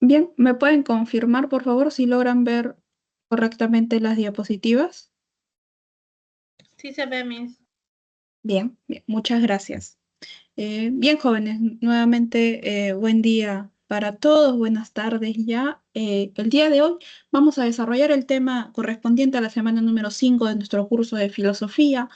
Bien, ¿me pueden confirmar, por favor, si logran ver correctamente las diapositivas? Sí se ve, Miss. Bien, bien, muchas gracias. Bien, jóvenes, nuevamente buen día para todos, buenas tardes ya. El día de hoy vamos a desarrollar el tema correspondiente a la semana número 5 de nuestro curso de filosofía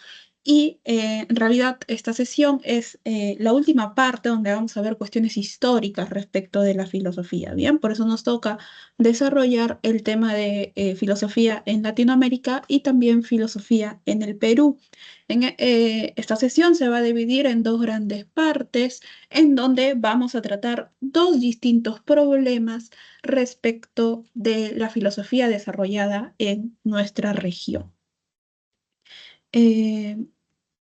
y en realidad esta sesión es la última parte donde vamos a ver cuestiones históricas respecto de la filosofía. Bien, por eso nos toca desarrollar el tema de filosofía en Latinoamérica y también filosofía en el Perú. Esta sesión se va a dividir en dos grandes partes, en donde vamos a tratar dos distintos problemas respecto de la filosofía desarrollada en nuestra región. Eh,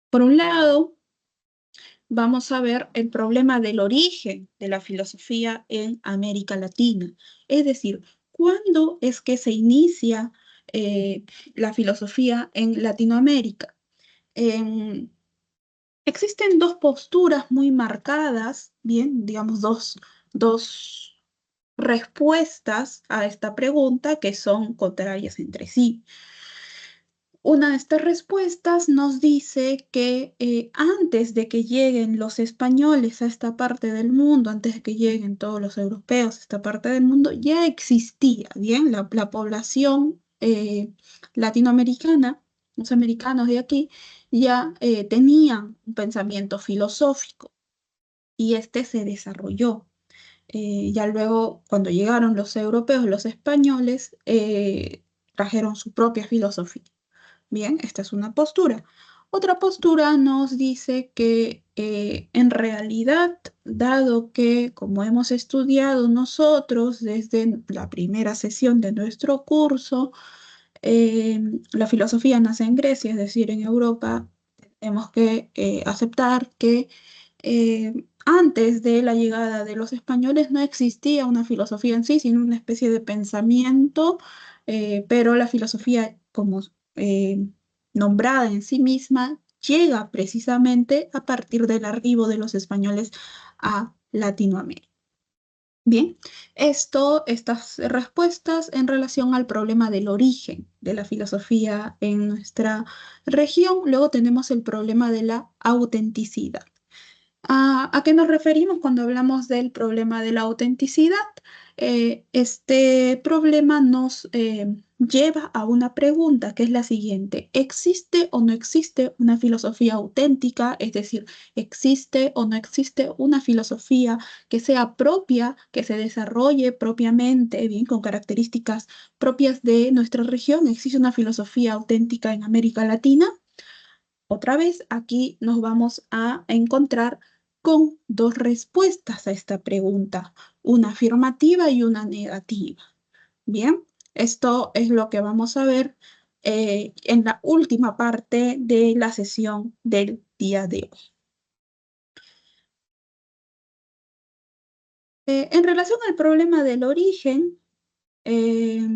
por un lado, vamos a ver el problema del origen de la filosofía en América Latina, es decir, ¿cuándo es que se inicia eh, la filosofía en Latinoamérica? En- Existen dos posturas muy marcadas, bien, digamos dos respuestas a esta pregunta que son contrarias entre sí. Una de estas respuestas nos dice que antes de que lleguen los españoles a esta parte del mundo, antes de que lleguen todos los europeos a esta parte del mundo, ya existía, bien, la población latinoamericana, los americanos de aquí, ya tenían un pensamiento filosófico y este se desarrolló. Ya luego, cuando llegaron los europeos, los españoles, trajeron su propia filosofía. Bien, esta es una postura. Otra postura nos dice que en realidad, dado que, como hemos estudiado nosotros desde la primera sesión de nuestro curso, la filosofía nace en Grecia, es decir, en Europa, tenemos que aceptar que antes de la llegada de los españoles no existía una filosofía en sí, sino una especie de pensamiento, pero la filosofía como nombrada en sí misma llega precisamente a partir del arribo de los españoles a Latinoamérica. Bien, estas respuestas en relación al problema del origen de la filosofía en nuestra región. Luego tenemos el problema de la autenticidad. ¿A qué nos referimos cuando hablamos del problema de la autenticidad? Este problema nos lleva a una pregunta que es la siguiente. ¿Existe o no existe una filosofía auténtica? Es decir, ¿existe o no existe una filosofía que sea propia, que se desarrolle propiamente, bien, con características propias de nuestra región? ¿Existe una filosofía auténtica en América Latina? Otra vez, aquí nos vamos a encontrar con dos respuestas a esta pregunta, una afirmativa y una negativa. Bien, esto es lo que vamos a ver en la última parte de la sesión del día de hoy. En relación al problema del origen, eh,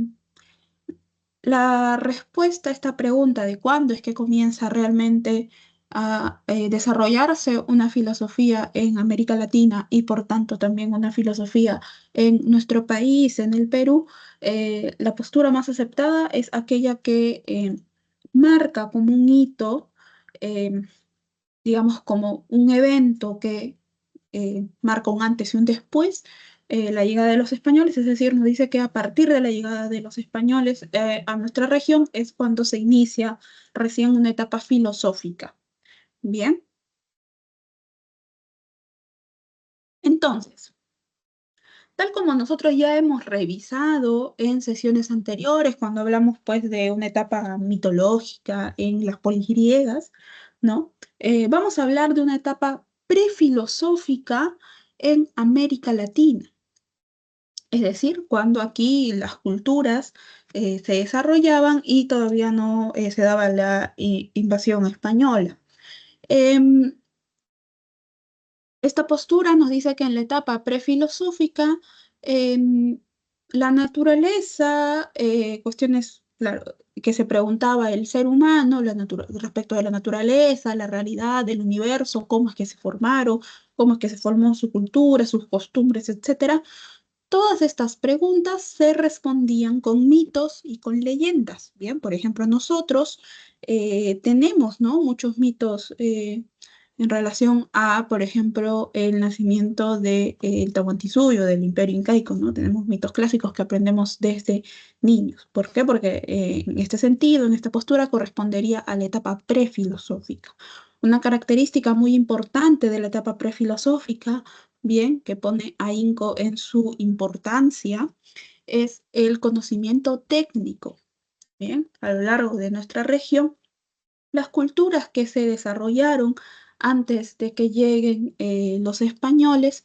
la respuesta a esta pregunta de cuándo es que comienza realmente a desarrollarse una filosofía en América Latina y por tanto también una filosofía en nuestro país, en el Perú, la postura más aceptada es aquella que marca como un hito, eh, digamos como un evento que marca un antes y un después, la llegada de los españoles, es decir, nos dice que a partir de la llegada de los españoles a nuestra región es cuando se inicia recién una etapa filosófica. Bien, entonces, tal como nosotros ya hemos revisado en sesiones anteriores, cuando hablamos pues de una etapa mitológica en las polis griegas, ¿no? Vamos a hablar de una etapa prefilosófica en América Latina. Es decir, cuando aquí las culturas se desarrollaban y todavía no se daba la invasión española. Em, Esta postura nos dice que en la etapa prefilosófica, em, la naturaleza, cuestiones claro, que se preguntaba el ser humano respecto de la naturaleza, la realidad del universo, cómo es que se formaron, cómo es que se formó su cultura, sus costumbres, etcétera. todas estas preguntas se respondían con mitos y con leyendas. Bien, por ejemplo, nosotros tenemos, ¿no?, muchos mitos en relación a, por ejemplo, el nacimiento del Tahuantinsuyo, del Imperio Incaico, ¿no? Tenemos mitos clásicos que aprendemos desde niños. ¿Por qué? Porque en este sentido, en esta postura, correspondería a la etapa prefilosófica. Una característica muy importante de la etapa prefilosófica, bien, que pone ahínco en su importancia, es el conocimiento técnico. Bien, a lo largo de nuestra región, las culturas que se desarrollaron antes de que lleguen los españoles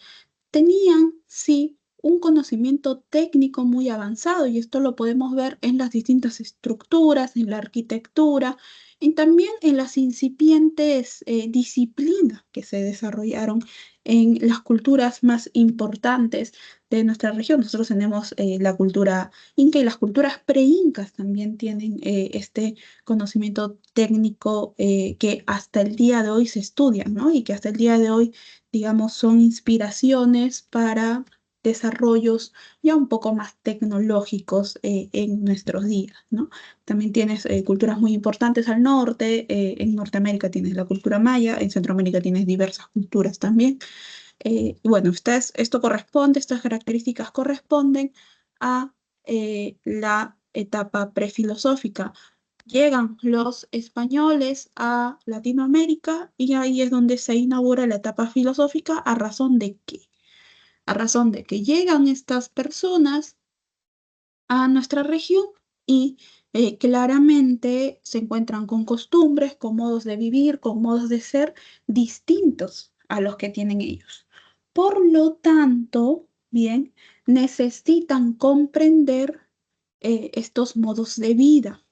tenían, sí, un conocimiento técnico muy avanzado y esto lo podemos ver en las distintas estructuras, en la arquitectura y también en las incipientes disciplinas que se desarrollaron en las culturas más importantes de nuestra región. Nosotros tenemos la cultura inca y las culturas pre-incas también tienen este conocimiento técnico que hasta el día de hoy se estudia, ¿no? Y que hasta el día de hoy, digamos, son inspiraciones para desarrollos ya un poco más tecnológicos en nuestros días, ¿no? También tienes culturas muy importantes al norte, en Norteamérica tienes la cultura maya, en Centroamérica tienes diversas culturas también. Y bueno, esto corresponde, estas características corresponden a la etapa prefilosófica. Llegan los españoles a Latinoamérica y ahí es donde se inaugura la etapa filosófica. ¿A razón de qué? A razón de que llegan estas personas a nuestra región y claramente se encuentran con costumbres, con modos de vivir, con modos de ser distintos a los que tienen ellos. Por lo tanto, bien, necesitan comprender estos modos de vida.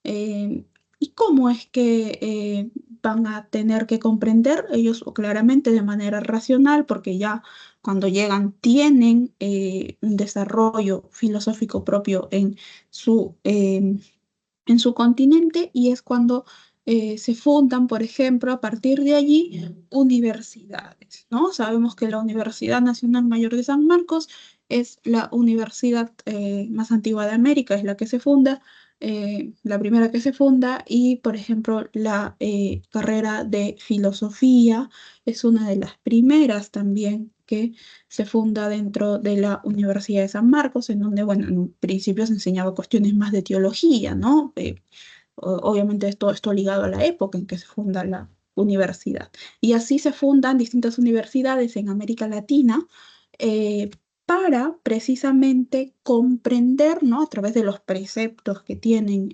Eh, ¿Y cómo es que van a tener que comprender ellos claramente de manera racional? Porque ya cuando llegan tienen un desarrollo filosófico propio en su continente y es cuando se fundan, por ejemplo, a partir de allí, universidades, ¿no? Sabemos que la Universidad Nacional Mayor de San Marcos es la universidad más antigua de América, es la que se funda, la primera que se funda y, por ejemplo, la carrera de filosofía es una de las primeras también que se funda dentro de la Universidad de San Marcos, en donde, bueno, en un principio se enseñaba cuestiones más de teología, ¿no? Obviamente esto ligado a la época en que se funda la universidad. Y así se fundan distintas universidades en América Latina eh, para precisamente comprender, ¿no?, a través de los preceptos que tienen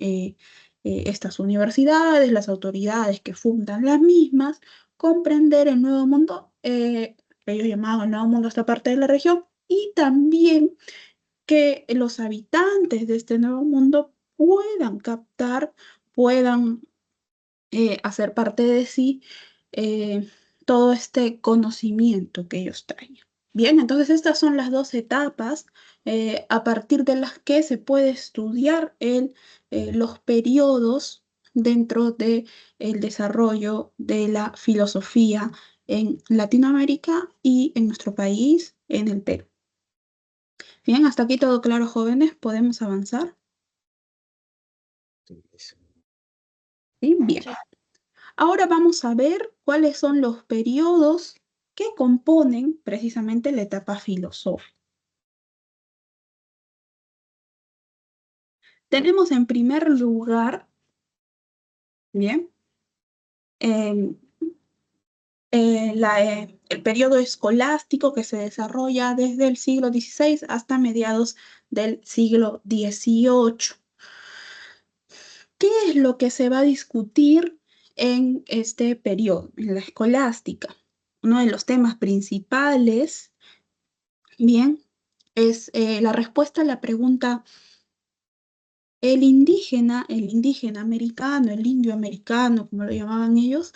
estas universidades, las autoridades que fundan las mismas, comprender el Nuevo Mundo, ellos llamaban el Nuevo Mundo esta parte de la región, y también que los habitantes de este Nuevo Mundo puedan captar, puedan hacer parte de sí eh, todo este conocimiento que ellos traen. Bien, entonces estas son las dos etapas a partir de las que se puede estudiar los periodos dentro del desarrollo de la filosofía en Latinoamérica y en nuestro país, en el Perú. Bien, hasta aquí todo claro, jóvenes, ¿podemos avanzar? Sí, bien. Sí. Ahora vamos a ver cuáles son los periodos que componen precisamente la etapa filosófica. Tenemos en primer lugar, bien, em, el periodo escolástico que se desarrolla desde el siglo XVI hasta mediados del siglo XVIII. ¿Qué es lo que se va a discutir en este periodo, en la escolástica? Uno de los temas principales, bien, es la respuesta a la pregunta, el indígena americano, el indio americano, como lo llamaban ellos,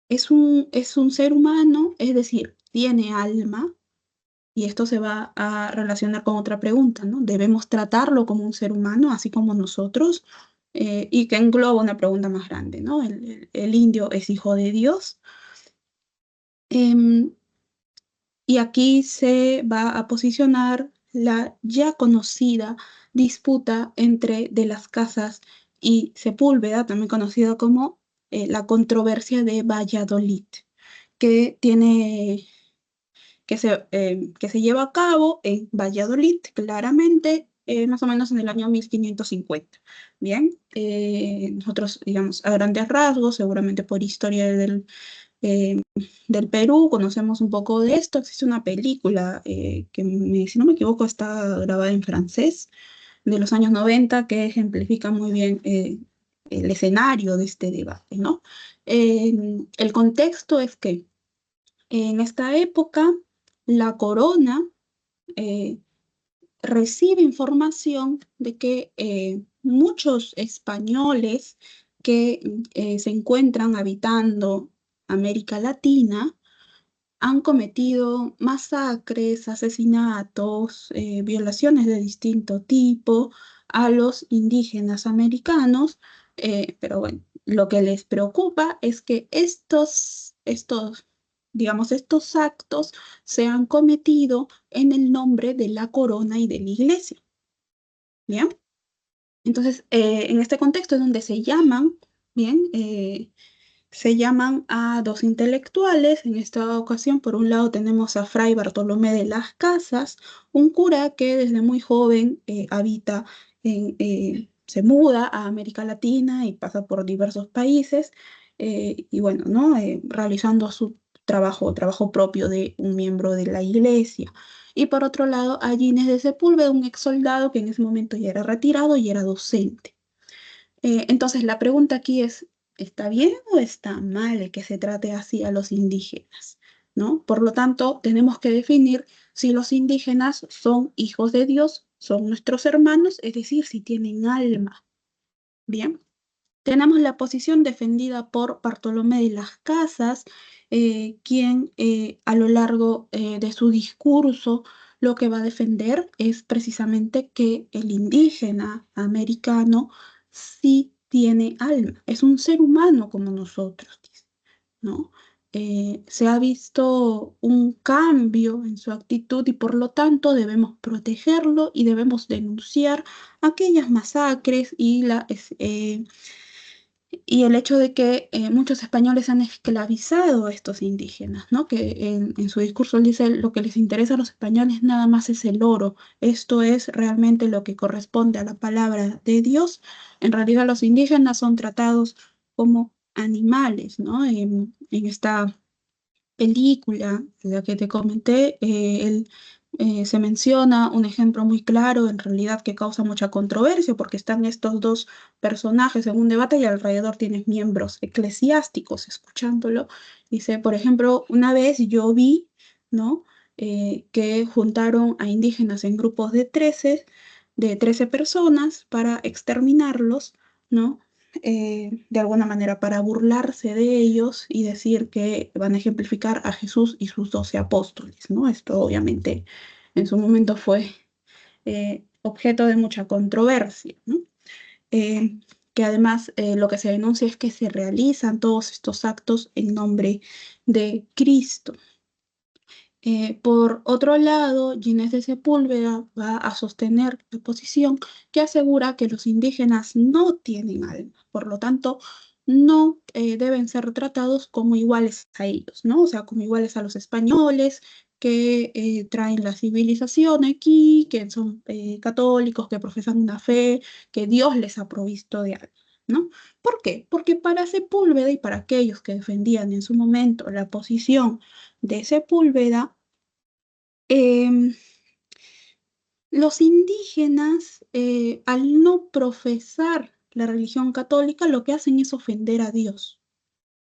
es un ser humano, es decir, tiene alma, y esto se va a relacionar con otra pregunta, ¿no? ¿Debemos tratarlo como un ser humano, así como nosotros? Y que engloba una pregunta más grande, ¿no? El indio es hijo de Dios. Em, Y aquí se va a posicionar la ya conocida disputa entre de las Casas y Sepúlveda, también conocida como la controversia de Valladolid, que tiene que se lleva a cabo en Valladolid, claramente, más o menos en el año 1550. Bien, nosotros, digamos, a grandes rasgos, seguramente por historia eh, del Perú, conocemos un poco de esto. Existe una película si no me equivoco, está grabada en francés, de los años 90, que ejemplifica muy bien el escenario de este debate, ¿no? El contexto es que en esta época la corona eh, recibe información de que muchos españoles que se encuentran habitando América Latina han cometido masacres, asesinatos, violaciones de distinto tipo a los indígenas americanos, pero bueno, lo que les preocupa es que digamos, estos actos se han cometido en el nombre de la corona y de la iglesia. ¿Bien? Entonces, en este contexto es donde bien, se llaman a dos intelectuales. En esta ocasión, por un lado, tenemos a Fray Bartolomé de las Casas, un cura que desde muy joven se muda a América Latina y pasa por diversos países, y bueno, ¿no? Realizando su trabajo propio de un miembro de la iglesia. Y por otro lado, a Ginés de Sepúlveda, un ex soldado que en ese momento ya era retirado y era docente. Entonces, la pregunta aquí es, ¿está bien o está mal el que se trate así a los indígenas? ¿No? Por lo tanto, tenemos que definir si los indígenas son hijos de Dios, son nuestros hermanos, es decir, si tienen alma. Bien. Tenemos la posición defendida por Bartolomé de las Casas, quien a lo largo de su discurso lo que va a defender es precisamente que el indígena americano sí tiene alma, es un ser humano como nosotros, dice, ¿no? Se ha visto un cambio en su actitud y por lo tanto debemos protegerlo y debemos denunciar aquellas masacres y el hecho de que muchos españoles han esclavizado a estos indígenas, ¿no? Que en su discurso él dice lo que les interesa a los españoles nada más es el oro. Esto es realmente lo que corresponde a la palabra de Dios. En realidad los indígenas son tratados como animales, ¿no? En esta película, la que te comenté, se menciona un ejemplo muy claro, en realidad que causa mucha controversia, porque están estos dos personajes en un debate y alrededor tienes miembros eclesiásticos escuchándolo. Dice, por ejemplo, una vez yo vi, ¿no? Que juntaron a indígenas en grupos de 13 personas para exterminarlos, ¿no? De alguna manera para burlarse de ellos y decir que van a ejemplificar a Jesús y sus 12 apóstoles, ¿no? Esto obviamente en su momento fue objeto de mucha controversia, ¿no? Eh, que además lo que se denuncia es que se realizan todos estos actos en nombre de Cristo. Por otro lado, Ginés de Sepúlveda va a sostener la posición que asegura que los indígenas no tienen alma, por lo tanto, no deben ser tratados como iguales a ellos, ¿no? O sea, como iguales a los españoles que traen la civilización aquí, que son católicos, que profesan una fe, que Dios les ha provisto de alma, ¿no? ¿Por qué? Porque para Sepúlveda y para aquellos que defendían en su momento la posición de Sepúlveda, Em, los indígenas, al no profesar la religión católica, lo que hacen es ofender a Dios.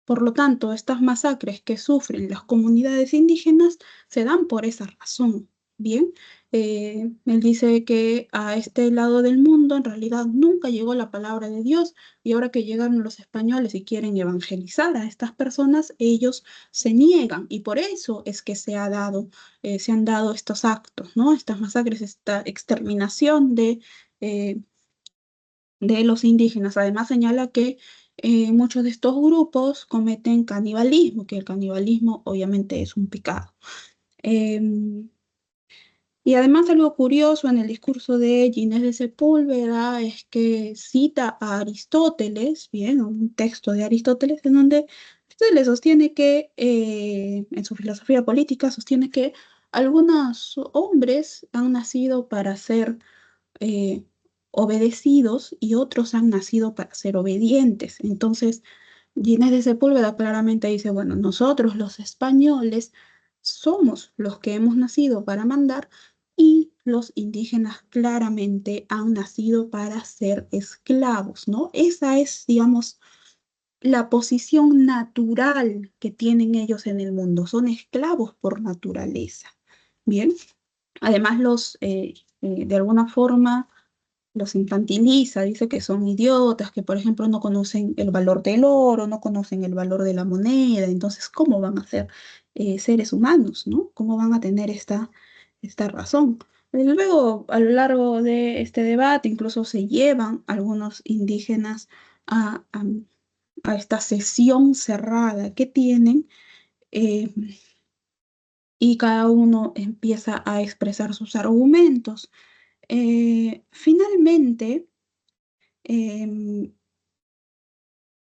Por lo tanto, estas masacres que sufren las comunidades indígenas se dan por esa razón. Bien, él dice que a este lado del mundo en realidad nunca llegó la palabra de Dios y ahora que llegaron los españoles y quieren evangelizar a estas personas, ellos se niegan y por eso es que se han dado estos actos, ¿no? Estas masacres, esta exterminación eh, de los indígenas. Además, señala que muchos de estos grupos cometen canibalismo, que el canibalismo obviamente es un pecado. Em, y además algo curioso en el discurso de Ginés de Sepúlveda es que cita a Aristóteles, bien, un texto de Aristóteles en donde Aristóteles sostiene que, en su filosofía política, sostiene que algunos hombres han nacido para ser eh, obedecidos y otros han nacido para ser obedientes. Entonces, Ginés de Sepúlveda claramente dice, bueno, nosotros los españoles somos los que hemos nacido para mandar y los indígenas claramente han nacido para ser esclavos, ¿no? Esa es, digamos, la posición natural que tienen ellos en el mundo. Son esclavos por naturaleza. Bien, además de alguna forma los infantiliza, dice que son idiotas, que por ejemplo no conocen el valor del oro, no conocen el valor de la moneda, entonces, ¿cómo van a ser seres humanos, ¿no? ¿Cómo van a tener esta razón? Luego, a lo largo de este debate, incluso se llevan algunos indígenas a, a- a esta sesión cerrada que tienen, eh, y cada uno empieza a expresar sus argumentos. Finalmente, em,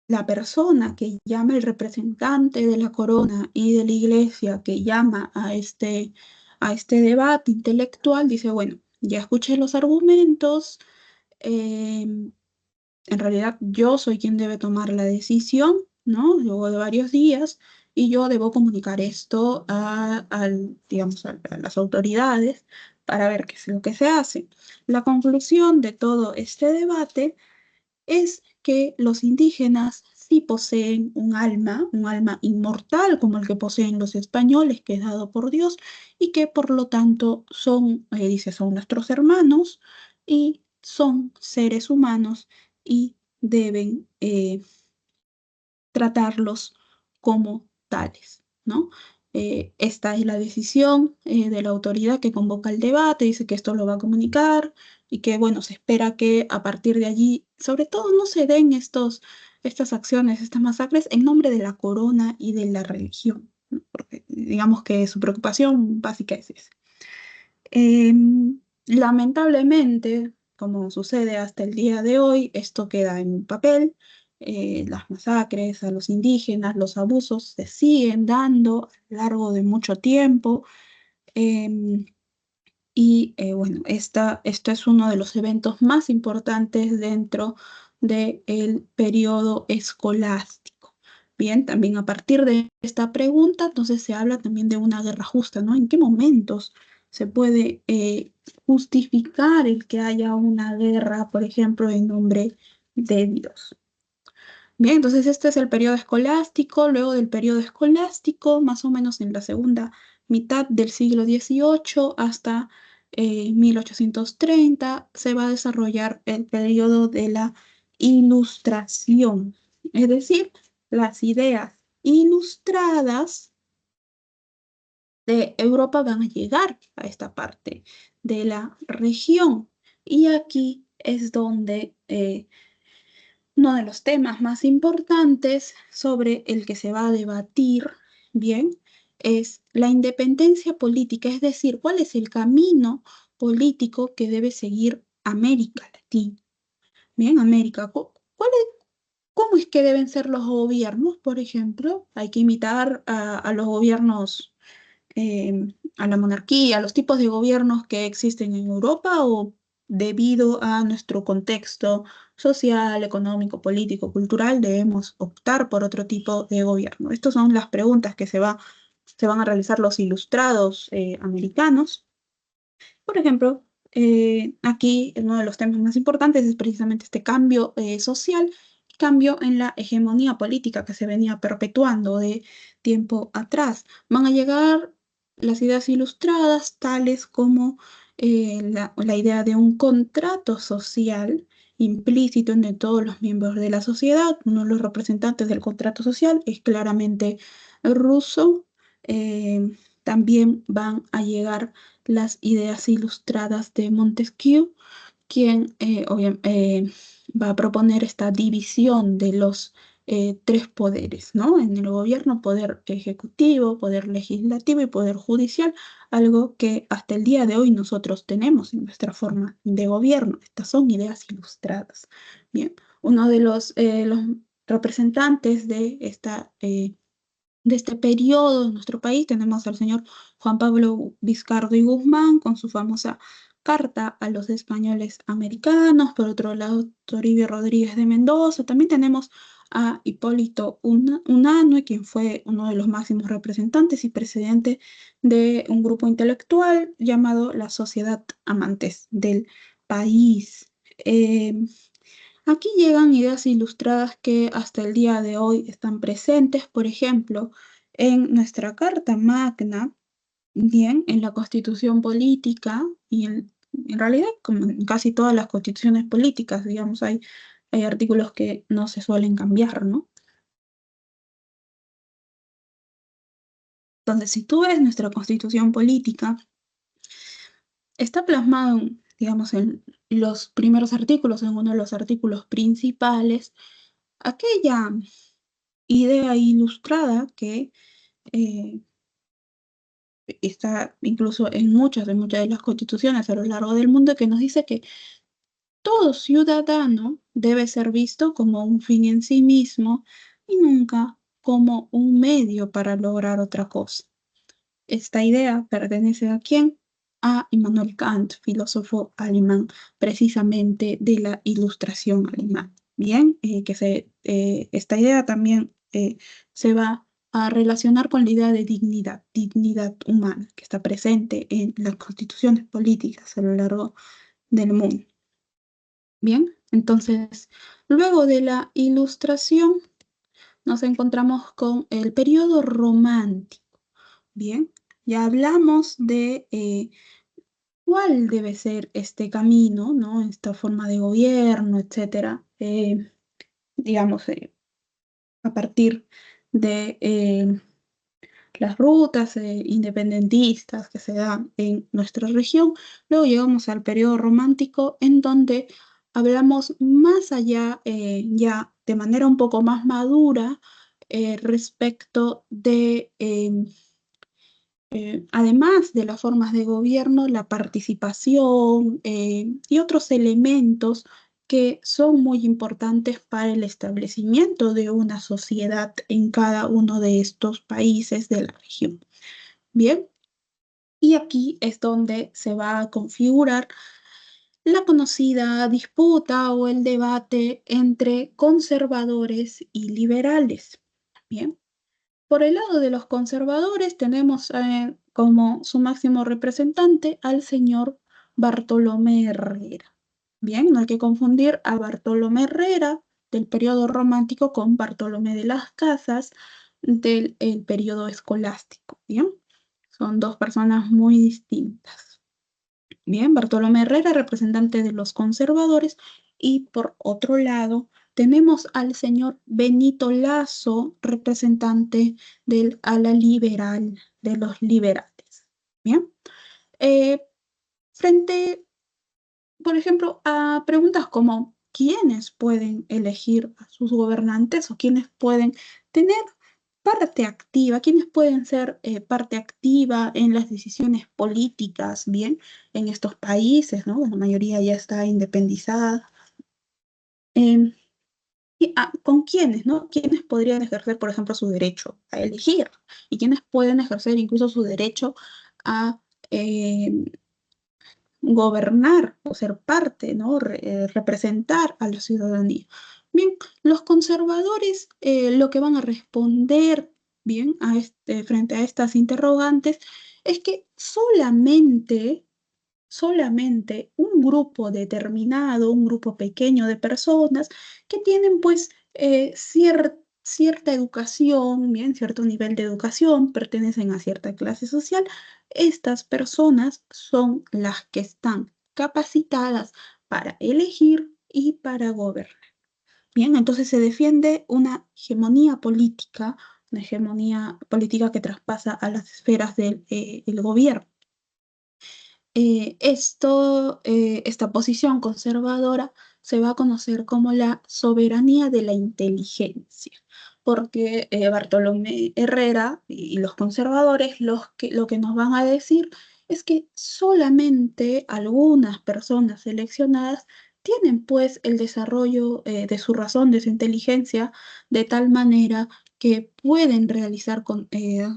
la persona que llama, el representante de la corona y de la iglesia que llama a este debate intelectual, dice, bueno, ya escuché los argumentos, em, en realidad yo soy quien debe tomar la decisión, ¿no? Luego de varios días, y yo debo comunicar esto digamos, a las autoridades para ver qué es lo que se hace. La conclusión de todo este debate es que los indígenas sí poseen un alma inmortal como el que poseen los españoles, que es dado por Dios, y que por lo tanto son, dice, son nuestros hermanos y son seres humanos y deben tratarlos como tales, ¿no? Esta es la decisión de la autoridad que convoca el debate, dice que esto lo va a comunicar y que, bueno, se espera que a partir de allí, sobre todo, no se den estas acciones, estas masacres en nombre de la corona y de la religión, ¿no? Porque digamos que su preocupación básica es esa. Lamentablemente, como sucede hasta el día de hoy, esto queda en un papel. Las masacres a los indígenas, los abusos se siguen dando a lo largo de mucho tiempo. em, bueno, esto es uno de los eventos más importantes dentro del periodo escolástico. Bien, también a partir de esta pregunta, entonces se habla también de una guerra justa, ¿no? ¿En qué momentos se puede justificar el que haya una guerra, por ejemplo, en nombre de Dios? Bien, entonces este es el periodo escolástico. Luego del periodo escolástico, más o menos en la segunda mitad del siglo XVIII hasta 1830, se va a desarrollar el periodo de la Ilustración. Es decir, las ideas ilustradas de Europa van a llegar a esta parte de la región. Y aquí es donde uno de los temas más importantes sobre el que se va a debatir, bien, es la independencia política, es decir, cuál es el camino político que debe seguir América Latina. Bien, América, ¿cómo es que deben ser los gobiernos, por ejemplo? Hay que imitar a los gobiernos, a la monarquía, a los tipos de gobiernos que existen en Europa, o debido a nuestro contexto social, económico, político, cultural, debemos optar por otro tipo de gobierno. Estas son las preguntas que se van a realizar los ilustrados americanos. Por ejemplo, aquí uno de los temas más importantes es precisamente este cambio social, cambio en la hegemonía política que se venía perpetuando de tiempo atrás. Van a llegar las ideas ilustradas, tales como la idea de un contrato social implícito entre todos los miembros de la sociedad. Uno de los representantes del contrato social es claramente Rousseau. También van a llegar las ideas ilustradas de Montesquieu, quien va a proponer esta división de los tres poderes, ¿no? En el gobierno, poder ejecutivo, poder legislativo y poder judicial, algo que hasta el día de hoy nosotros tenemos en nuestra forma de gobierno. Estas son ideas ilustradas. Bien, uno de los representantes de este periodo en nuestro país tenemos al señor Juan Pablo Vizcardo y Guzmán con su famosa carta a los españoles americanos. Por otro lado, Toribio Rodríguez de Mendoza. También tenemos a Hipólito Unanue, quien fue uno de los máximos representantes y presidente de un grupo intelectual llamado la Sociedad Amantes del País. Aquí llegan ideas ilustradas que hasta el día de hoy están presentes, por ejemplo, en nuestra Carta Magna, bien, en la Constitución Política y en realidad como en casi todas las constituciones políticas, digamos, hay artículos que no se suelen cambiar, ¿no? Entonces, si tú ves nuestra Constitución Política, está plasmado, digamos, en los primeros artículos, en uno de los artículos principales, aquella idea ilustrada que eh, está incluso en muchas de las constituciones a lo largo del mundo, que nos dice que todo ciudadano debe ser visto como un fin en sí mismo y nunca como un medio para lograr otra cosa. Esta idea pertenece ¿a quién? A Immanuel Kant, filósofo alemán, precisamente de la Ilustración alemana. Bien, esta idea también se va a relacionar con la idea de dignidad, dignidad humana, que está presente en las constituciones políticas a lo largo del mundo. Bien, entonces, luego de la Ilustración, nos encontramos con el periodo romántico. Bien, ya hablamos de cuál debe ser este camino, ¿no? Esta forma de gobierno, etcétera. Digamos, a partir de las rutas independentistas que se dan en nuestra región. Luego llegamos al periodo romántico, en donde hablamos más allá, ya de manera un poco más madura, respecto de además de las formas de gobierno, la participación y otros elementos que son muy importantes para el establecimiento de una sociedad en cada uno de estos países de la región. Bien, y aquí es donde se va a configurar la conocida disputa o el debate entre conservadores y liberales. Bien. Por el lado de los conservadores tenemos como su máximo representante al señor Bartolomé Herrera. Bien, no hay que confundir a Bartolomé Herrera del periodo romántico con Bartolomé de las Casas del el periodo escolástico. Bien, son dos personas muy distintas. Bien, Bartolomé Herrera, representante de los conservadores, y por otro lado tenemos al señor Benito Lazo, representante del ala liberal, de los liberales. Bien, Eh, frente, por ejemplo, a preguntas como ¿quiénes pueden elegir a sus gobernantes o quiénes pueden tener parte activa, quiénes pueden ser parte activa en las decisiones políticas, bien, en estos países, ¿no? La mayoría ya está independizada. Em, ¿Con quiénes, no? ¿Quiénes podrían ejercer, por ejemplo, su derecho a elegir? ¿Y quiénes pueden ejercer incluso su derecho a gobernar o ser parte, ¿no? Representar a la ciudadanía? Bien, los conservadores lo que van a responder, bien, frente a estas interrogantes es que solamente un grupo determinado, un grupo pequeño de personas que tienen pues cierta educación, bien, cierto nivel de educación, pertenecen a cierta clase social, estas personas son las que están capacitadas para elegir y para gobernar. Bien, entonces se defiende una hegemonía política que traspasa a las esferas del el gobierno. Esta posición conservadora se va a conocer como la soberanía de la inteligencia, porque Bartolomé Herrera y los conservadores lo que nos van a decir es que solamente algunas personas seleccionadas tienen pues el desarrollo de su razón, de su inteligencia, de tal manera que pueden realizar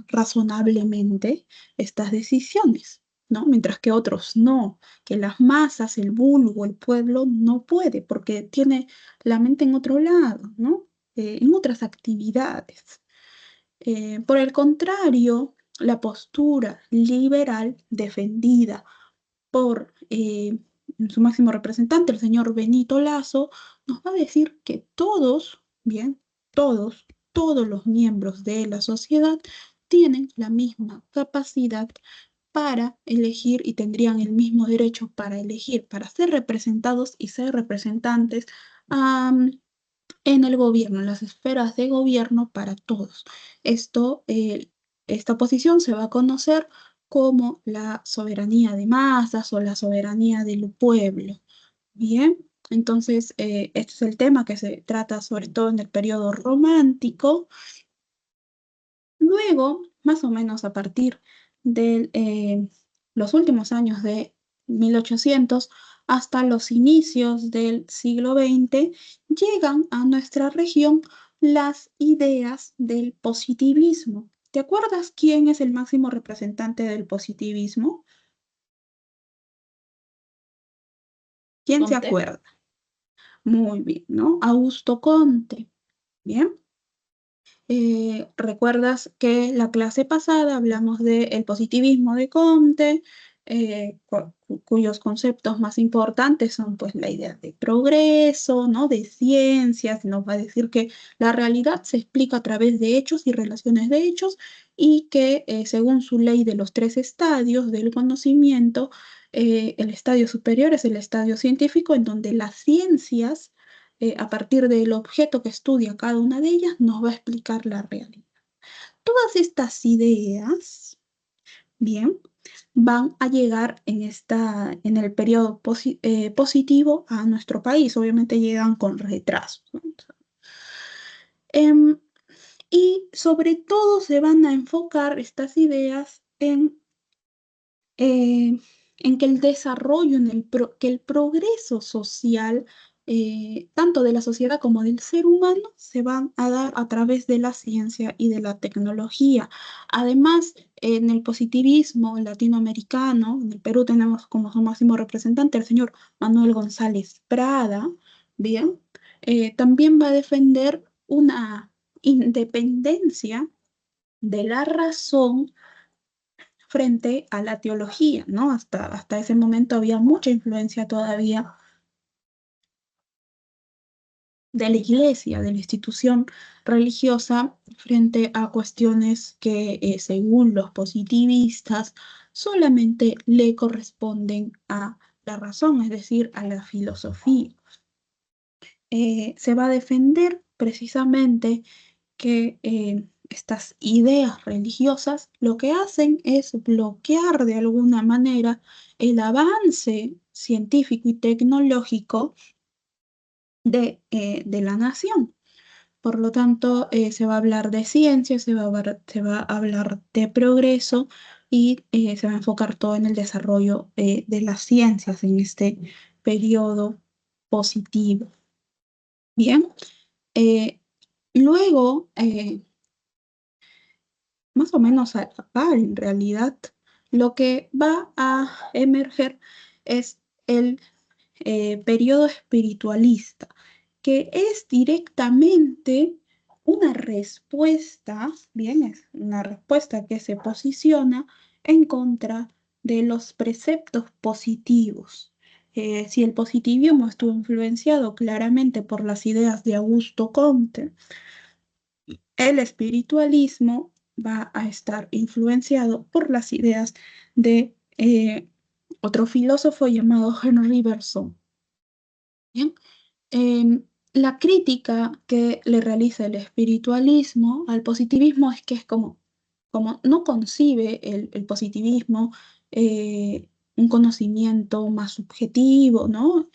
razonablemente estas decisiones, ¿no? Mientras que otros no, que las masas, el vulgo, el pueblo no puede porque tiene la mente en otro lado, ¿no? En otras actividades. Por el contrario, la postura liberal defendida por su máximo representante, el señor Benito Lazo, nos va a decir que todos, bien, todos los miembros de la sociedad tienen la misma capacidad para elegir y tendrían el mismo derecho para elegir, para ser representados y ser representantes am, en el gobierno, en las esferas de gobierno para todos. Esto, esta posición se va a conocer como la soberanía de masas o la soberanía del pueblo. Bien, entonces este es el tema que se trata sobre todo en el periodo romántico. Luego, más o menos a partir de los últimos años de 1800 hasta los inicios del siglo XX, llegan a nuestra región las ideas del positivismo. ¿Te acuerdas quién es el máximo representante del positivismo? ¿Quién se Conté. acuerda? Muy bien, ¿no? Augusto Comte. Bien. ¿Recuerdas que la clase pasada hablamos del positivismo de Comte, cuyos conceptos más importantes son pues la idea de progreso, ¿no? De ciencias, nos va a decir que la realidad se explica a través de hechos y relaciones de hechos y que según su ley de los tres estadios del conocimiento, el estadio superior es el estadio científico en donde las ciencias a partir del objeto que estudia cada una de ellas, nos va a explicar la realidad. Todas estas ideas, bien, van a llegar en el periodo positivo a nuestro país. Obviamente llegan con retrasos, ¿no? Em, y sobre todo se van a enfocar estas ideas eh, en que el desarrollo, que el progreso social, tanto de la sociedad como del ser humano, se van a dar a través de la ciencia y de la tecnología. Además, en el positivismo latinoamericano, en el Perú tenemos como su máximo representante el señor Manuel González Prada, bien, también va a defender una independencia de la razón frente a la teología, ¿no? Hasta ese momento había mucha influencia todavía de la iglesia, de la institución religiosa, frente a cuestiones que, según los positivistas, solamente le corresponden a la razón, es decir, a la filosofía. Se va a defender precisamente que estas ideas religiosas lo que hacen es bloquear de alguna manera el avance científico y tecnológico de la nación. Por lo tanto, se va a hablar de ciencia, se va a hablar de progreso y se va a enfocar todo en el desarrollo de las ciencias en este periodo positivo. Bien, eh, luego más o menos a la par, en realidad, lo que va a emerger es el periodo espiritualista, que es directamente una respuesta, bien, es una respuesta que se posiciona en contra de los preceptos positivos. Si el positivismo estuvo influenciado claramente por las ideas de Augusto Comte, el espiritualismo va a estar influenciado por las ideas de otro filósofo llamado Henry Bergson. Bien, la crítica que le realiza el espiritualismo al positivismo es que es como no concibe el positivismo un conocimiento más subjetivo, ¿no?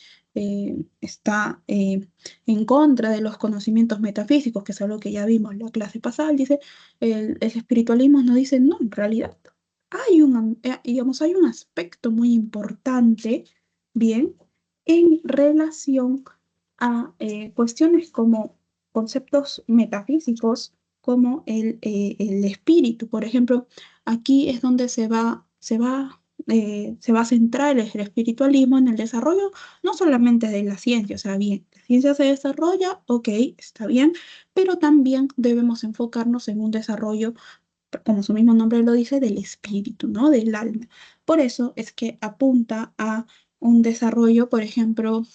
está en contra de los conocimientos metafísicos, que es algo que ya vimos en la clase pasada. Él dice, el espiritualismo nos dice, no, en realidad digamos, hay un aspecto muy importante, bien, en relación a cuestiones como conceptos metafísicos, como el espíritu. Por ejemplo, aquí es donde se va a centrar el espiritualismo en el desarrollo no solamente de la ciencia, o sea, bien, la ciencia se desarrolla, ok, está bien, pero también debemos enfocarnos en un desarrollo, como su mismo nombre lo dice, del espíritu, ¿no? Del alma. Por eso es que apunta a un desarrollo, por ejemplo,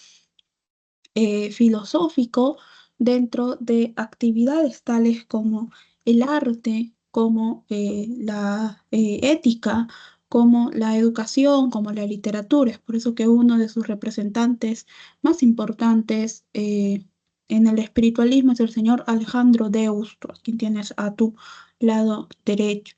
filosófico dentro de actividades tales como el arte, como la ética, como la educación, como la literatura. Es por eso que uno de sus representantes más importantes en el espiritualismo es el señor Alejandro Deusto, a quien tienes a tu lado derecho.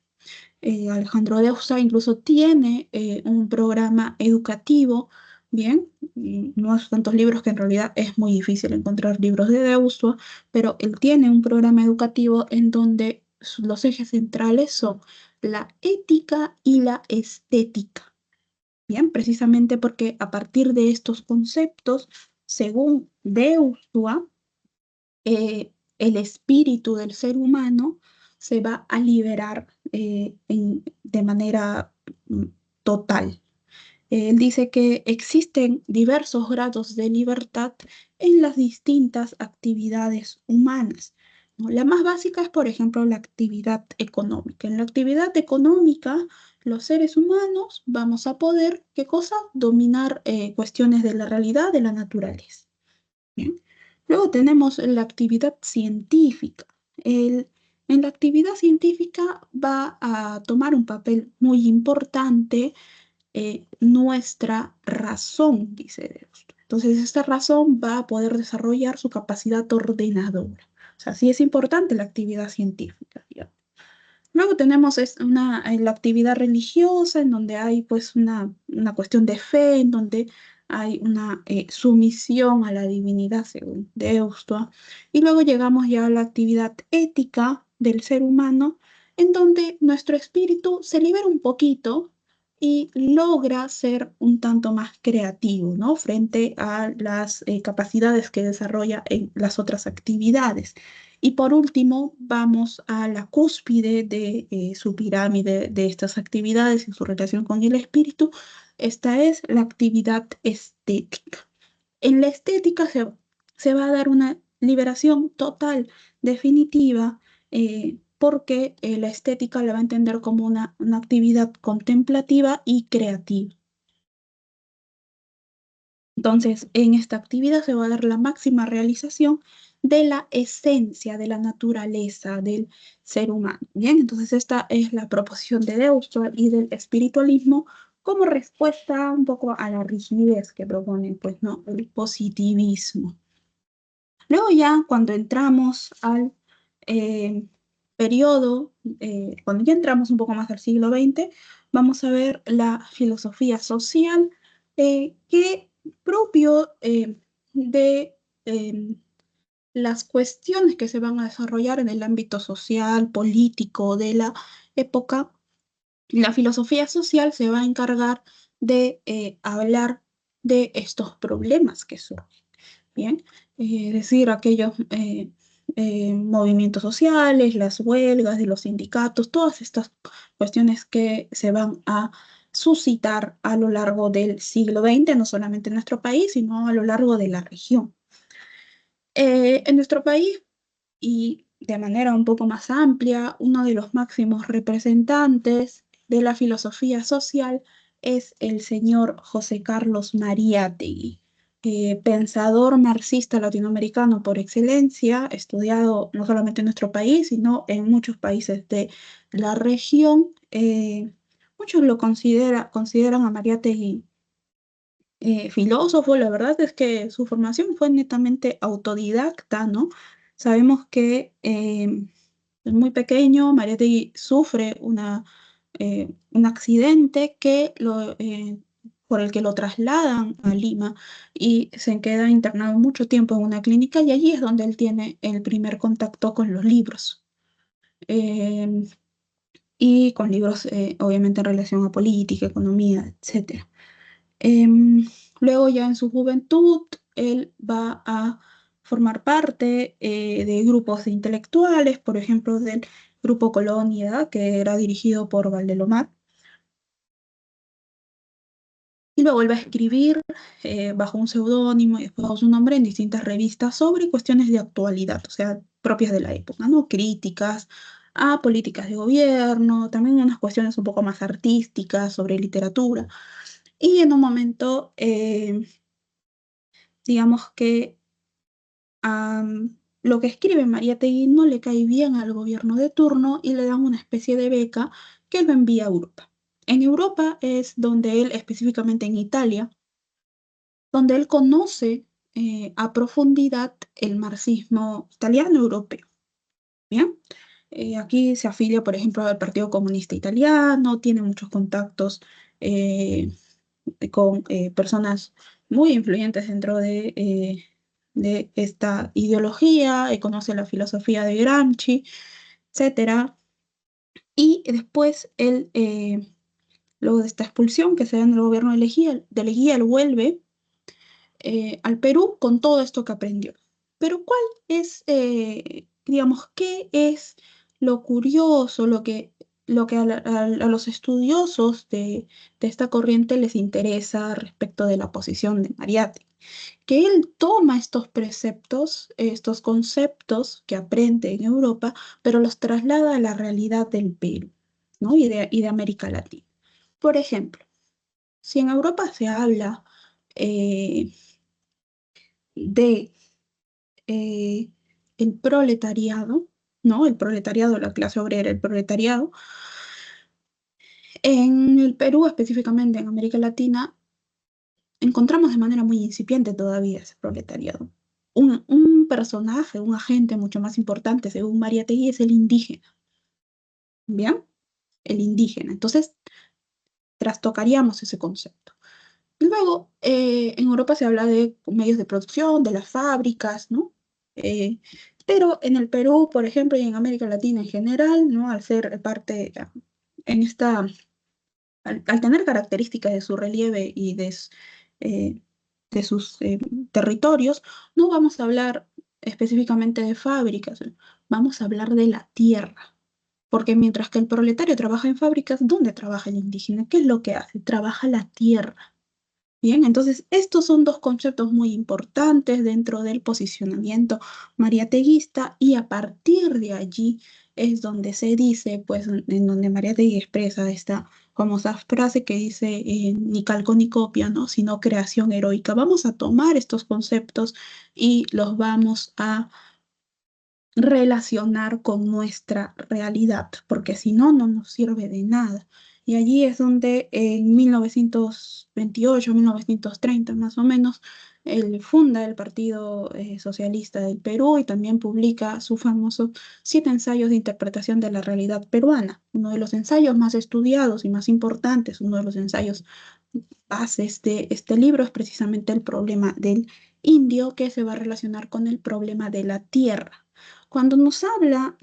Alejandro Deusa incluso tiene un programa educativo, bien, y no es tantos libros que en realidad es muy difícil encontrar libros de Deusa, pero él tiene un programa educativo en donde los ejes centrales son la ética y la estética, bien, precisamente porque a partir de estos conceptos, según Deusa, el espíritu del ser humano se va a liberar de manera mm, total. Él dice que existen diversos grados de libertad en las distintas actividades humanas, ¿no? La más básica es, por ejemplo, la actividad económica. En la actividad económica, los seres humanos vamos a poder, ¿qué cosa? Dominar cuestiones de la realidad, de la naturaleza. Bien. Luego tenemos la actividad científica. El- en la actividad científica va a tomar un papel muy importante nuestra razón, dice Deusto. Entonces, esta razón va a poder desarrollar su capacidad ordenadora. O sea, sí es importante la actividad científica, digamos. Luego tenemos la actividad religiosa, en donde hay pues una cuestión de fe, en donde hay una sumisión a la divinidad según Deusto. Y luego llegamos ya a la actividad ética del ser humano, en donde nuestro espíritu se libera un poquito y logra ser un tanto más creativo, ¿no? Frente a las capacidades que desarrolla en las otras actividades. Y por último, vamos a la cúspide de su pirámide de estas actividades y su relación con el espíritu. Esta es la actividad estética. En la estética se va a dar una liberación total, definitiva, porque la estética la va a entender como una actividad contemplativa y creativa. Entonces, en esta actividad se va a dar la máxima realización de la esencia, de la naturaleza del ser humano. Bien, entonces esta es la proposición de Deusto y del espiritualismo como respuesta un poco a la rigidez que propone, pues, ¿no? El positivismo. Luego ya cuando entramos al eh, periodo, cuando ya entramos un poco más al siglo XX, vamos a ver la filosofía social que propio de las cuestiones que se van a desarrollar en el ámbito social, político de la época. La filosofía social se va a encargar de hablar de estos problemas que surgen. Bien, es decir, aquellos movimientos sociales, las huelgas de los sindicatos, todas estas cuestiones que se van a suscitar a lo largo del siglo XX, no solamente en nuestro país, sino a lo largo de la región. En nuestro país, y de manera un poco más amplia, uno de los máximos representantes de la filosofía social es el señor José Carlos Mariátegui, pensador marxista latinoamericano por excelencia, estudiado no solamente en nuestro país, sino en muchos países de la región. Muchos consideran a Mariátegui filósofo. La verdad es que su formación fue netamente autodidacta, ¿no? Sabemos que es muy pequeño, Mariátegui sufre un accidente que lo por el que lo trasladan a Lima y se queda internado mucho tiempo en una clínica y allí es donde él tiene el primer contacto con los libros. Eh, y con libros obviamente en relación a política, economía, etcétera. Em, Luego ya en su juventud, él va a formar parte de grupos de intelectuales, por ejemplo, del Grupo Colonia, que era dirigido por Valdelomar, y luego él va a escribir bajo un seudónimo y después bajo su nombre en distintas revistas sobre cuestiones de actualidad, o sea, propias de la época, ¿no? Críticas a políticas de gobierno, también unas cuestiones un poco más artísticas sobre literatura. Y en un momento, digamos que lo que escribe Mariátegui no le cae bien al gobierno de turno y le dan una especie de beca que lo envía a Europa. En Europa es donde él, específicamente en Italia, donde él conoce a profundidad el marxismo italiano europeo. Bien, aquí se afilia, por ejemplo, al Partido Comunista Italiano, tiene muchos contactos eh, con personas muy influyentes dentro de esta ideología, conoce la filosofía de Gramsci, etcétera. Y después él, luego de esta expulsión que se da en el gobierno de Leguía, él vuelve al Perú con todo esto que aprendió. Pero ¿cuál es, digamos, qué es lo curioso, lo que a los estudiosos de esta corriente les interesa respecto de la posición de Mariátegui? Que él toma estos preceptos, estos conceptos que aprende en Europa, pero los traslada a la realidad del Perú, ¿no? Y de América Latina. Por ejemplo, si en Europa se habla eh, de eh, el proletariado, ¿no? El proletariado, la clase obrera, el proletariado. En el Perú, específicamente en América Latina, encontramos de manera muy incipiente todavía ese proletariado. Un personaje, un agente mucho más importante, según Mariátegui, es el indígena, ¿bien? El indígena. Entonces, trastocaríamos ese concepto. Y luego, en Europa se habla de medios de producción, de las fábricas, ¿no? Eh, pero en el Perú, por ejemplo, y en América Latina en general, ¿no? Al ser parte, en esta, al tener características de su relieve y eh, de sus territorios, no vamos a hablar específicamente de fábricas, vamos a hablar de la tierra. Porque mientras que el proletario trabaja en fábricas, ¿dónde trabaja el indígena? ¿Qué es lo que hace? Trabaja la tierra. Bien, entonces estos son dos conceptos muy importantes dentro del posicionamiento mariateguista y a partir de allí es donde se dice, pues en donde Mariátegui expresa esta famosa frase que dice ni calco ni copia, ¿no? Sino creación heroica. Vamos a tomar estos conceptos y los vamos a relacionar con nuestra realidad, porque si no, no nos sirve de nada. Y allí es donde en 1928, 1930 más o menos, él funda el Partido Socialista del Perú y también publica su famoso Siete ensayos de interpretación de la realidad peruana, uno de los ensayos más estudiados y más importantes, uno de los ensayos bases de este libro es precisamente el problema del indio que se va a relacionar con el problema de la tierra. Cuando nos habla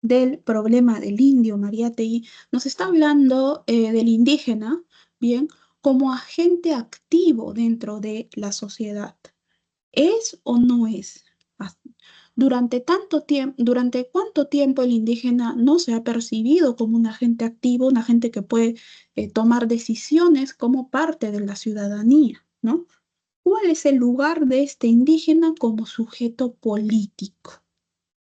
del problema del indio, Mariátegui, nos está hablando del indígena, bien, como agente activo dentro de la sociedad. ¿Es o no es? As- Durante tanto tiempo, ¿durante cuánto tiempo el indígena no se ha percibido como un agente activo, un agente que puede tomar decisiones como parte de la ciudadanía, ¿no? ¿Cuál es el lugar de este indígena como sujeto político?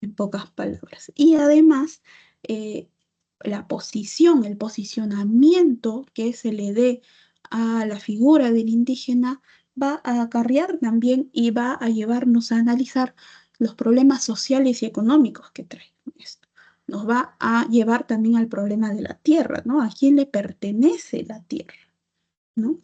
En pocas palabras. Y además, eh, la posición, el posicionamiento que se le dé a la figura del indígena va a acarrear también y va a llevarnos a analizar los problemas sociales y económicos que trae esto. Nos va a llevar también al problema de la tierra, ¿no? ¿A quién le pertenece la tierra, ¿no?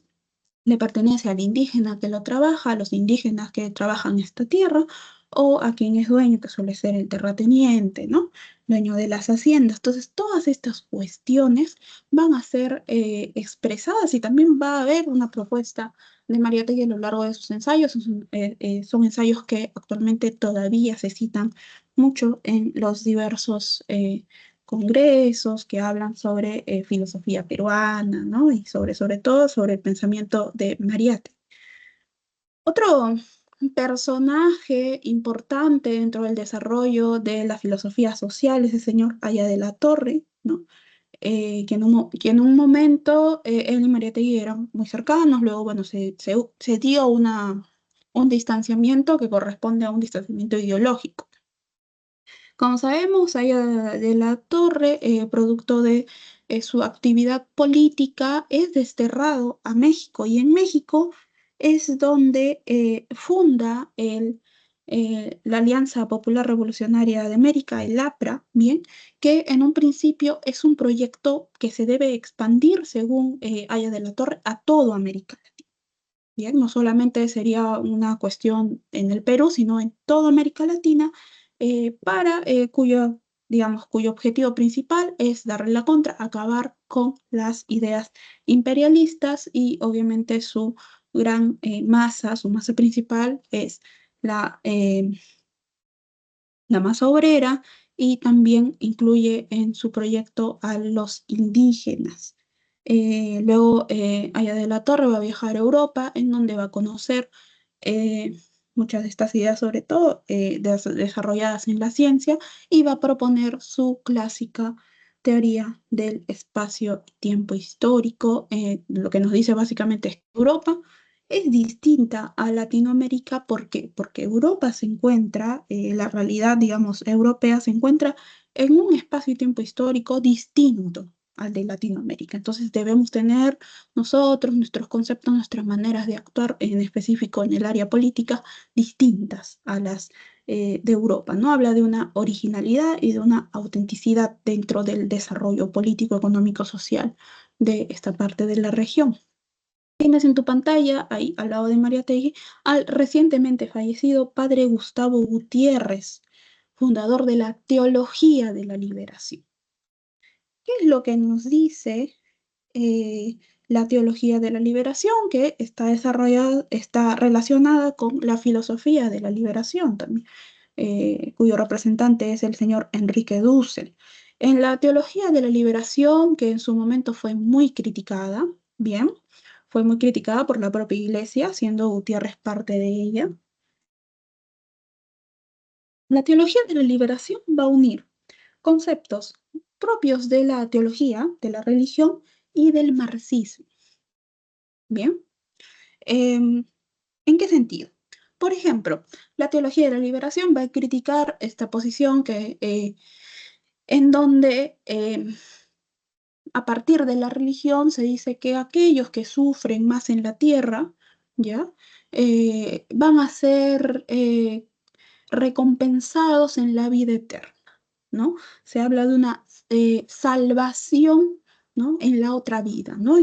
Le pertenece al indígena que lo trabaja, a los indígenas que trabajan esta tierra, o a quien es dueño, que suele ser el terrateniente, ¿no? Dueño de las haciendas. Entonces, todas estas cuestiones van a ser expresadas y también va a haber una propuesta de Mariátegui a lo largo de sus ensayos. Son ensayos que actualmente todavía se citan mucho en los diversos congresos que hablan sobre filosofía peruana, ¿no? Y sobre todo sobre el pensamiento de Mariátegui. Otro personaje importante dentro del desarrollo de la filosofía social es el señor Aya de la Torre, ¿no? Que en un momento él y Mariátegui eran muy cercanos, luego, bueno, se dio un distanciamiento que corresponde a un distanciamiento ideológico. Como sabemos, Aya de la Torre, producto de su actividad política, es desterrado a México y en México es donde funda la Alianza Popular Revolucionaria de América, el APRA, bien, que en un principio es un proyecto que se debe expandir, según Aya de la Torre, a toda América Latina. Bien, no solamente sería una cuestión en el Perú, sino en toda América Latina, cuyo objetivo principal es darle la contra, acabar con las ideas imperialistas y obviamente su gran su masa principal es la, eh, la masa obrera y también incluye en su proyecto a los indígenas. Luego, Aya de la Torre va a viajar a Europa, en donde va a conocer eh, muchas de estas ideas, sobre todo desarrolladas en la ciencia, y va a proponer su clásica teoría del espacio-tiempo histórico. Lo que nos dice básicamente es que Europa es distinta a Latinoamérica. ¿Por qué? Porque Europa se encuentra, la realidad, digamos, europea se encuentra en un espacio y tiempo histórico distinto al de Latinoamérica. Entonces debemos tener nosotros, nuestros conceptos, nuestras maneras de actuar, en específico en el área política, distintas a las de Europa, ¿no? Habla de una originalidad y de una autenticidad dentro del desarrollo político, económico, social de esta parte de la región. Tienes en tu pantalla, ahí al lado de Mariátegui, al recientemente fallecido padre Gustavo Gutiérrez, fundador de la Teología de la Liberación. ¿Qué es lo que nos dice eh, la Teología de la Liberación? Que está desarrollada, está relacionada con la filosofía de la liberación también, cuyo representante es el señor Enrique Dussel. En la Teología de la Liberación, que en su momento fue muy criticada, bien, fue muy criticada por la propia Iglesia, siendo Gutiérrez parte de ella. La Teología de la Liberación va a unir conceptos propios de la teología, de la religión y del marxismo. Bien, ¿en qué sentido? Por ejemplo, la teología de la liberación va a criticar esta posición en donde a partir de la religión se dice que aquellos que sufren más en la tierra, ¿ya? Van a ser recompensados en la vida eterna, ¿no? Se habla de una salvación, ¿no? En la otra vida, ¿no?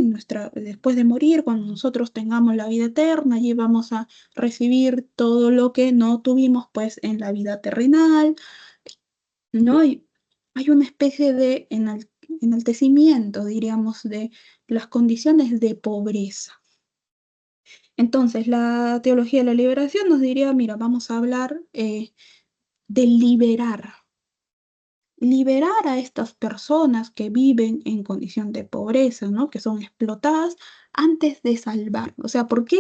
Después de morir, cuando nosotros tengamos la vida eterna, allí vamos a recibir todo lo que no tuvimos, pues, en la vida terrenal, ¿no? Y hay una especie de enaltecimiento, diríamos, de las condiciones de pobreza. Entonces, la teología de la liberación nos diría, mira, vamos a hablar de liberar a estas personas que viven en condición de pobreza, ¿no? Que son explotadas antes de salvar. O sea, ¿por qué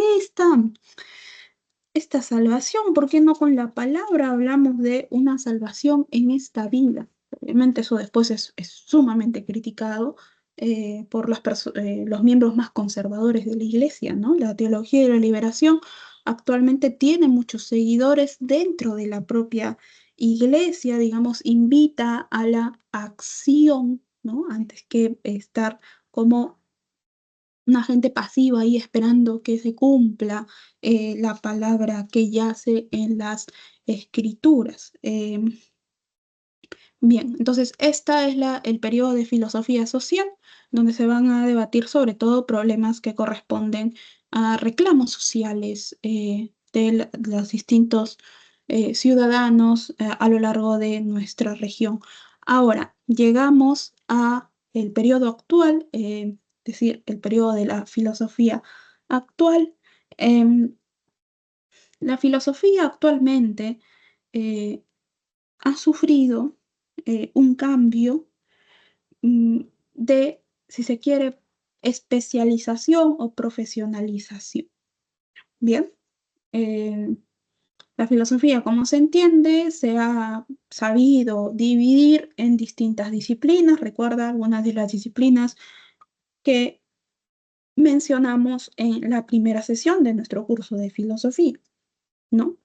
esta salvación? ¿Por qué no con la palabra hablamos de una salvación en esta vida? Obviamente eso después es sumamente criticado por los miembros más conservadores de la iglesia, ¿no? La teología de la liberación actualmente tiene muchos seguidores dentro de la propia iglesia, digamos, invita a la acción, ¿no? Antes que estar como una gente pasiva ahí esperando que se cumpla la palabra que yace en las escrituras. Bien, entonces esta es el periodo de filosofía social, donde se van a debatir sobre todo problemas que corresponden a reclamos sociales de los distintos ciudadanos a lo largo de nuestra región. Ahora, llegamos a el periodo actual, es decir, el periodo de la filosofía actual. Em, la filosofía actualmente eh, ha sufrido un cambio mm, de, si se quiere, especialización o profesionalización. Bien, eh, la filosofía, como se entiende, se ha sabido dividir en distintas disciplinas. Recuerda algunas de las disciplinas que mencionamos en la primera sesión de nuestro curso de filosofía, ¿no?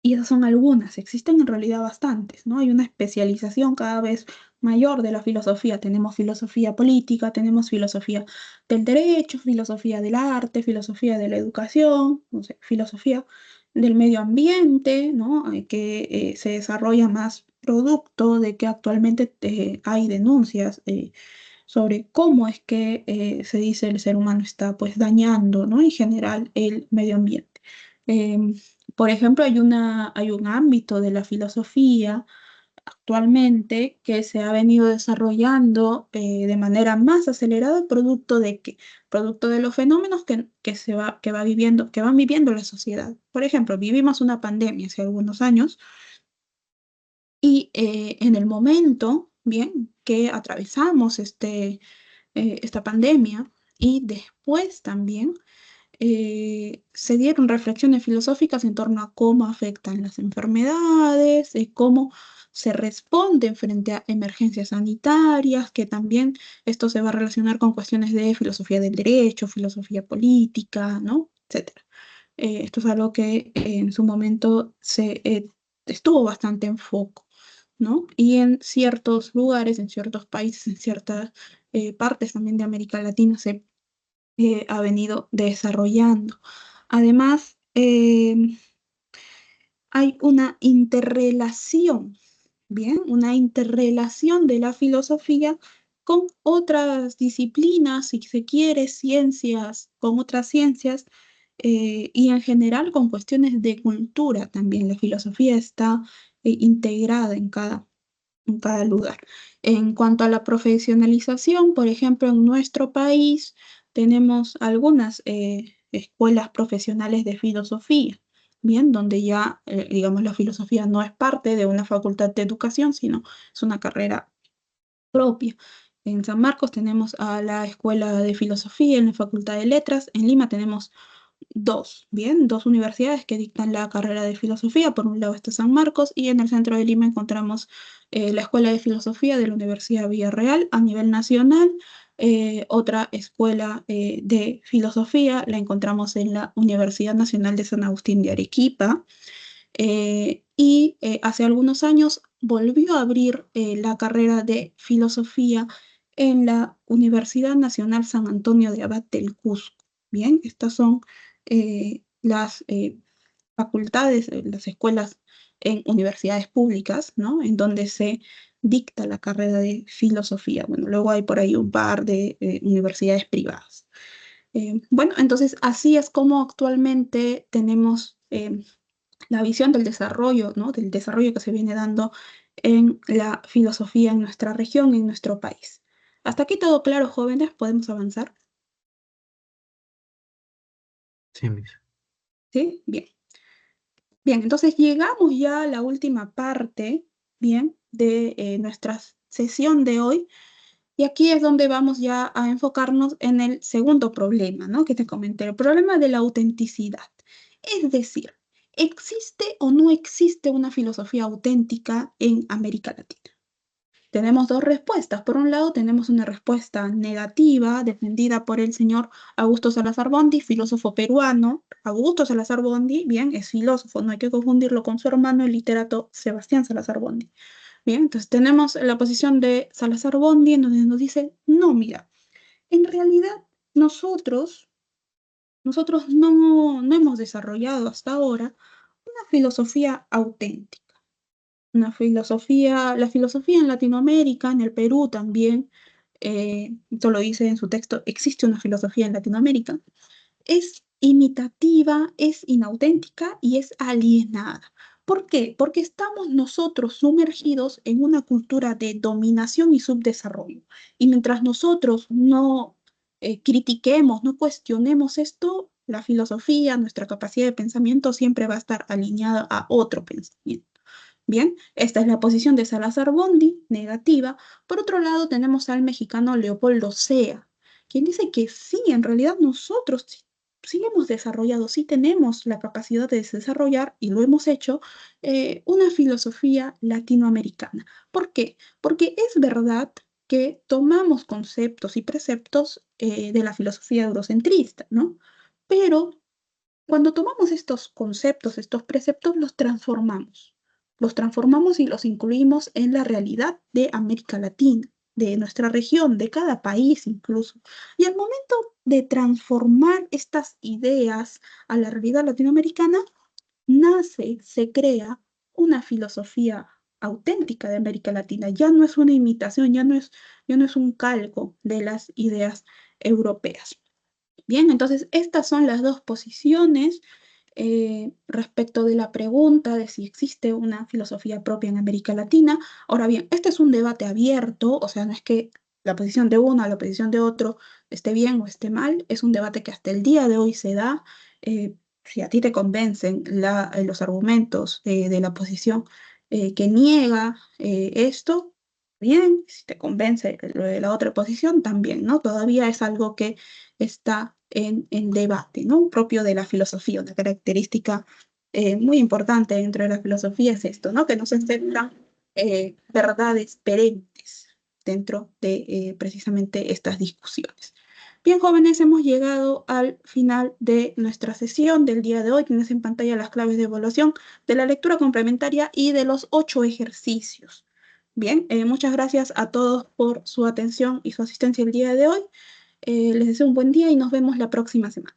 Y esas son algunas, existen en realidad bastantes, ¿no? Hay una especialización cada vez mayor de la filosofía. Tenemos filosofía política, tenemos filosofía del derecho, filosofía del arte, filosofía de la educación, no sé, filosofía del medio ambiente, ¿no? Que se desarrolla más producto de que actualmente hay denuncias sobre cómo es que se dice el ser humano está pues dañando, ¿no? En general el medio ambiente. Em, por ejemplo, hay un ámbito de la filosofía actualmente que se ha venido desarrollando de manera más acelerada, producto de qué, producto de los fenómenos que van viviendo la sociedad. Por ejemplo, vivimos una pandemia hace algunos años y en el momento, bien, que atravesamos esta pandemia y después también se dieron reflexiones filosóficas en torno a cómo afectan las enfermedades, cómo se responden frente a emergencias sanitarias, que también esto se va a relacionar con cuestiones de filosofía del derecho, filosofía política, ¿no? Etcétera. Esto es algo que en su momento estuvo bastante en foco, ¿no? Y en ciertos lugares, en ciertos países, en ciertas partes también de América Latina se ha venido desarrollando. Además, hay una interrelación, ¿bien? Una interrelación de la filosofía con otras disciplinas, si se quiere, ciencias, con otras ciencias, y en general con cuestiones de cultura también. La filosofía está integrada en cada lugar. En cuanto a la profesionalización, por ejemplo, en nuestro país tenemos algunas escuelas profesionales de filosofía, bien, donde ya, digamos, la filosofía no es parte de una facultad de educación, sino es una carrera propia. En San Marcos tenemos a la Escuela de Filosofía, en la Facultad de Letras. En Lima tenemos dos, bien, dos universidades que dictan la carrera de filosofía. Por un lado está San Marcos y en el centro de Lima encontramos la Escuela de Filosofía de la Universidad Villarreal a nivel nacional. Otra escuela de filosofía la encontramos en la Universidad Nacional de San Agustín de Arequipa. Y hace algunos años volvió a abrir la carrera de filosofía en la Universidad Nacional San Antonio de Abad del Cusco. Bien, estas son las facultades, las escuelas en universidades públicas, ¿no? En donde se dicta la carrera de filosofía. Bueno, luego hay por ahí un par de universidades privadas. Bueno, entonces así es como actualmente tenemos la visión del desarrollo, ¿no? Del desarrollo que se viene dando en la filosofía en nuestra región, en nuestro país. Hasta aquí todo claro, jóvenes, podemos avanzar, Sí, Miss. ¿sí? Bien. Bien, entonces llegamos ya a la última parte, bien, de nuestra sesión de hoy. Y aquí es donde vamos ya a enfocarnos en el segundo problema, ¿no? Que te comenté, el problema de la autenticidad. Es decir, ¿existe o no existe una filosofía auténtica en América Latina? Tenemos dos respuestas. Por un lado, tenemos una respuesta negativa defendida por el señor Augusto Salazar Bondi, filósofo peruano. Augusto Salazar Bondi, bien, es filósofo, no hay que confundirlo con su hermano, el literato Sebastián Salazar Bondi. Bien, entonces tenemos la posición de Salazar Bondi en donde nos dice, no, mira, en realidad nosotros, nosotros no hemos desarrollado hasta ahora una filosofía auténtica. Una filosofía, la filosofía en Latinoamérica, en el Perú también, esto lo dice en su texto, existe una filosofía en Latinoamérica, es imitativa, es inauténtica y es alienada. ¿Por qué? Porque estamos nosotros sumergidos en una cultura de dominación y subdesarrollo. Y mientras nosotros no critiquemos, no cuestionemos esto, la filosofía, nuestra capacidad de pensamiento siempre va a estar alineada a otro pensamiento. Bien, esta es la posición de Salazar Bondi, negativa. Por otro lado, tenemos al mexicano Leopoldo Sea, quien dice que sí, en realidad nosotros sí hemos desarrollado, sí tenemos la capacidad de desarrollar, y lo hemos hecho, una filosofía latinoamericana. ¿Por qué? Porque es verdad que tomamos conceptos y preceptos de la filosofía eurocentrista, ¿no? Pero cuando tomamos estos conceptos, estos preceptos, los transformamos. Los transformamos y los incluimos en la realidad de América Latina, de nuestra región, de cada país incluso. Y al momento de transformar estas ideas a la realidad latinoamericana, nace, se crea una filosofía auténtica de América Latina. Ya no es una imitación, ya no es un calco de las ideas europeas. Bien, entonces estas son las dos posiciones respecto de la pregunta de si existe una filosofía propia en América Latina. Ahora bien, este es un debate abierto, o sea, no es que la posición de uno o la posición de otro esté bien o esté mal, es un debate que hasta el día de hoy se da. Si a ti te convencen los argumentos de la posición que niega esto, bien, si te convence lo de la otra posición, también, ¿no? Todavía es algo que está en debate, ¿no? Propio de la filosofía, una característica muy importante dentro de la filosofía es esto, ¿no? Que no se aceptan verdades perentes dentro de precisamente estas discusiones. Bien, jóvenes, hemos llegado al final de nuestra sesión del día de hoy. Tienes en pantalla las claves de evaluación de la lectura complementaria y de los 8 ejercicios. Bien, muchas gracias a todos por su atención y su asistencia el día de hoy. Les deseo un buen día y nos vemos la próxima semana.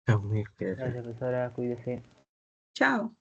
Gracias, profesora, cuídese. Chao.